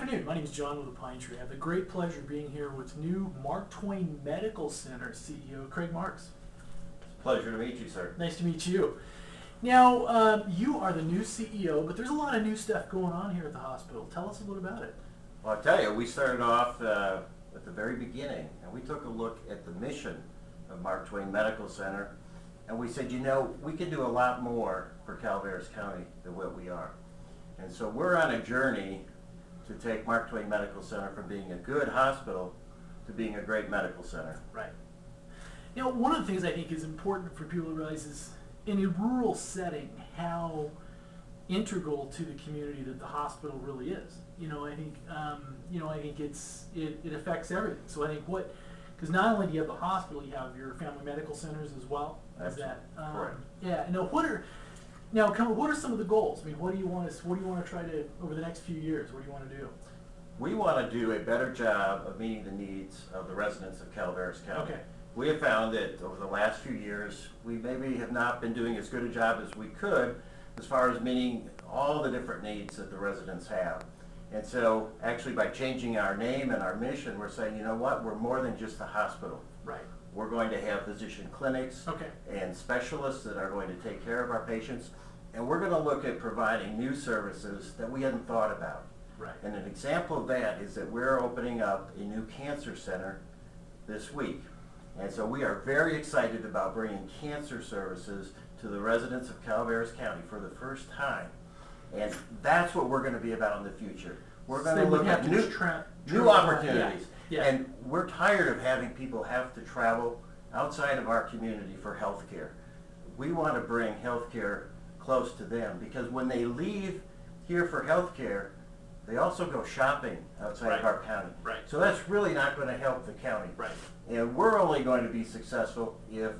afternoon. My name is John with the Pine Tree. I have the great pleasure of being here with new Mark Twain Medical Center CEO, Craig Marks. Pleasure to meet you, sir. Nice to meet you. Now, you are the new CEO, but there's a lot of new stuff going on here at the hospital. Tell us a little about it. Well, I'll tell you, we started off at the very beginning, and we took a look at the mission of Mark Twain Medical Center, and we said, you know, we can do a lot more for Calaveras County than what we are. And so we're on a journey to take Mark Twain Medical Center from being a good hospital to being a great medical center. Right. You know, one of the things I think is important for people to realize is in a rural setting how integral to the community that the hospital really is. You know, I think it affects everything. So I think because not only do you have the hospital, you have your family medical centers as well. Is that correct? Yeah. What are some of the goals? I mean, what do you want to try to over the next few years? What do you want to do? We want to do a better job of meeting the needs of the residents of Calaveras County. Okay. We have found that over the last few years, we maybe have not been doing as good a job as we could as far as meeting all the different needs that the residents have. And so actually by changing our name and our mission, we're saying, you know what, we're more than just a hospital. Right. We're going to have physician clinics Okay. and specialists that are going to take care of our patients. And we're going to look at providing new services that we hadn't thought about. Right. And an example of that is that we're opening up a new cancer center this week. And so we are very excited about bringing cancer services to the residents of Calaveras County for the first time. And that's what we're going to be about in the future. We're going to look at new opportunities. Yeah. And we're tired of having people have to travel outside of our community for health care. We want to bring health care close to them because when they leave here for health care, they also go shopping outside of our county. Right. So that's really not going to help the county. Right. And we're only going to be successful if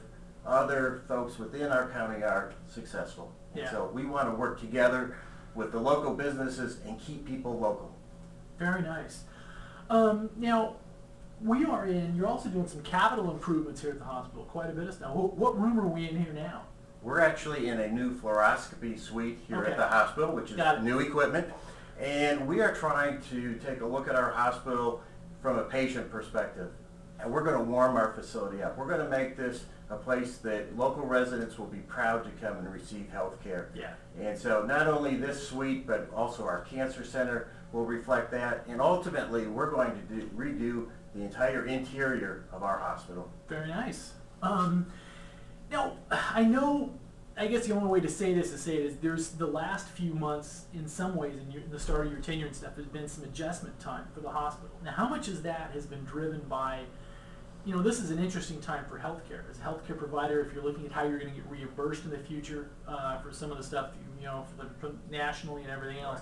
other folks within our county are successful. Yeah. And so we want to work together with the local businesses and keep people local. Very nice. Now, you're also doing some capital improvements here at the hospital, quite a bit of stuff. What room are we in here now? We're actually in a new fluoroscopy suite here at the hospital, which is new equipment. And we are trying to take a look at our hospital from a patient perspective. And we're going to warm our facility up. We're going to make this a place that local residents will be proud to come and receive health care. Yeah. And so not only this suite, but also our cancer center will reflect that. And ultimately, we're going to redo the entire interior of our hospital. Very nice. Now, I guess the only way to say this is there's the last few months, in some ways, in the start of your tenure and stuff, there's been some adjustment time for the hospital. Now, how much of that has been driven by, you know, this is an interesting time for healthcare. As a healthcare provider, if you're looking at how you're going to get reimbursed in the future for some of the stuff, for nationally and everything else,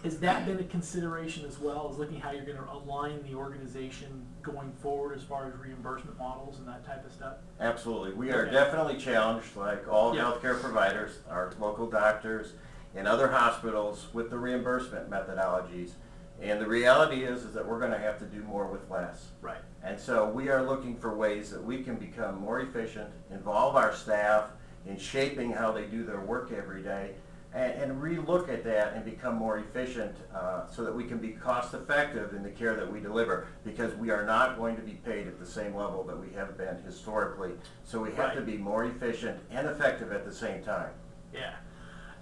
has that been a consideration as well as looking how you're going to align the organization going forward as far as reimbursement models and that type of stuff? Absolutely. We are definitely challenged, like all healthcare providers, our local doctors, and other hospitals with the reimbursement methodologies. And the reality is that we're going to have to do more with less. Right. And so we are looking for ways that we can become more efficient, involve our staff in shaping how they do their work every day, and re-look at that and become more efficient so that we can be cost effective in the care that we deliver, because we are not going to be paid at the same level that we have been historically. So we have to be more efficient and effective at the same time. Yeah.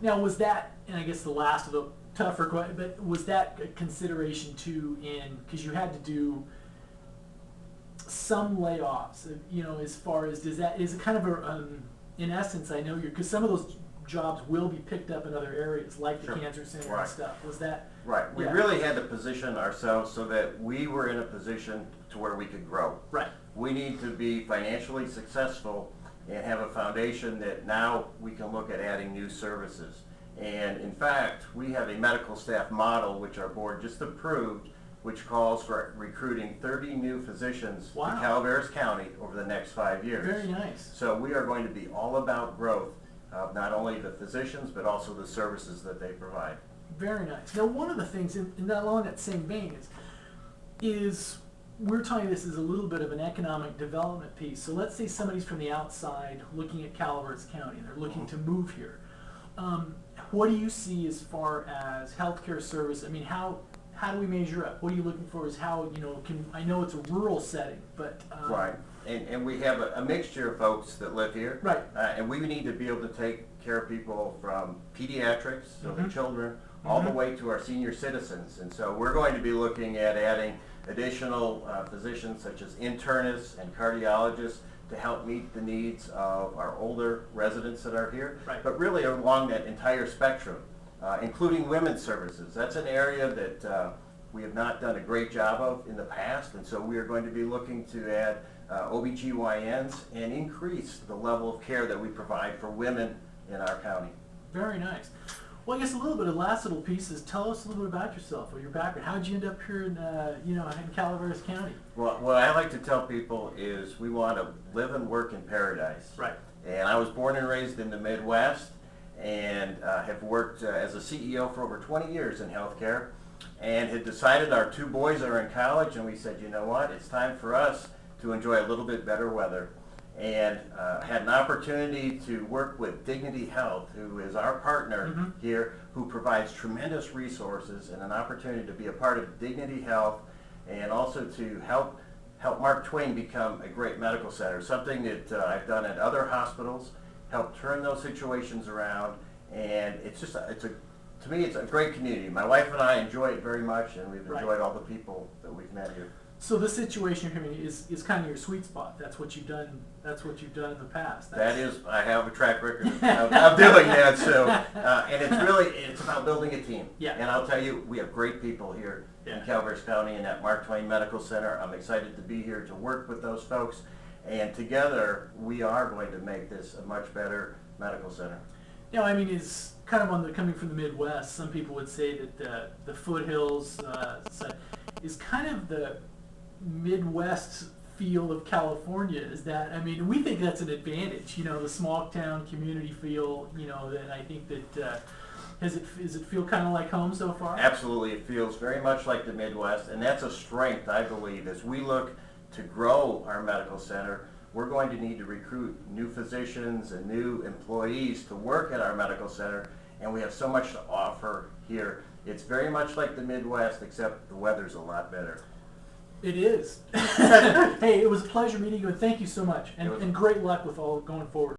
Now, was that, and I guess the last of the tougher question, but was that a consideration too because you had to do some layoffs, you know, as far as, is it kind of in essence, I know because some of those jobs will be picked up in other areas like the cancer center and stuff. Was that? Right. We really had to position ourselves so that we were in a position to where we could grow. Right. We need to be financially successful and have a foundation that now we can look at adding new services. And in fact, we have a medical staff model which our board just approved, which calls for recruiting 30 new physicians to Calaveras County over the next 5 years. Very nice. So we are going to be all about growth of not only the physicians, but also the services that they provide. Very nice. Now, one of the things along that same vein is we're talking this is a little bit of an economic development piece. So let's say somebody's from the outside looking at Calaveras County and they're looking to move here. What do you see as far as healthcare service? I mean, how how do we measure up? What are you looking for? Is how, I know it's a rural setting, but Right. And we have a mixture of folks that live here. Right. And we need to be able to take care of people from pediatrics, so the Mhm. children, all the Mhm. way to our senior citizens. And so we're going to be looking at adding additional physicians such as internists and cardiologists to help meet the needs of our older residents that are here. Right. But really along that entire spectrum, including women's services. That's an area that we have not done a great job of in the past, and so we are going to be looking to add OBGYNs and increase the level of care that we provide for women in our county. very nice. Well, I guess a little bit of last little piece is tell us a little bit about yourself or your background. How did you end up here in, in Calaveras County? Well, what I like to tell people is we want to live and work in paradise. Right. And I was born and raised in the Midwest and have worked as a CEO for over 20 years in healthcare and had decided our two boys are in college and we said, you know what, it's time for us to enjoy a little bit better weather. And had an opportunity to work with Dignity Health, who is our partner Mhm. here, who provides tremendous resources and an opportunity to be a part of Dignity Health and also to help Mark Twain become a great medical center, something that I've done at other hospitals, help turn those situations around, and to me, it's a great community. My wife and I enjoy it very much, and we've Right. enjoyed all the people that we've met here. So this situation you're having is kind of your sweet spot. That's what you've done. That's what you've done in the past. I have a track record of doing that, so, and it's about building a team. Yeah. And I'll tell you, we have great people here Yeah. in Calaveras County and at Mark Twain Medical Center. I'm excited to be here to work with those folks, and together, we are going to make this a much better medical center. Is kind of coming from the Midwest. Some people would say that the foothills is kind of the Midwest feel of California. Is that we think that's an advantage. The small town community feel. That I think that does it feel kind of like home so far? Absolutely, it feels very much like the Midwest, and that's a strength, I believe, as we look to grow our medical center. We're going to need to recruit new physicians and new employees to work at our medical center, and we have so much to offer here. It's very much like the Midwest, except the weather's a lot better. It is. Hey, it was a pleasure meeting you, and thank you so much, and great luck with all going forward.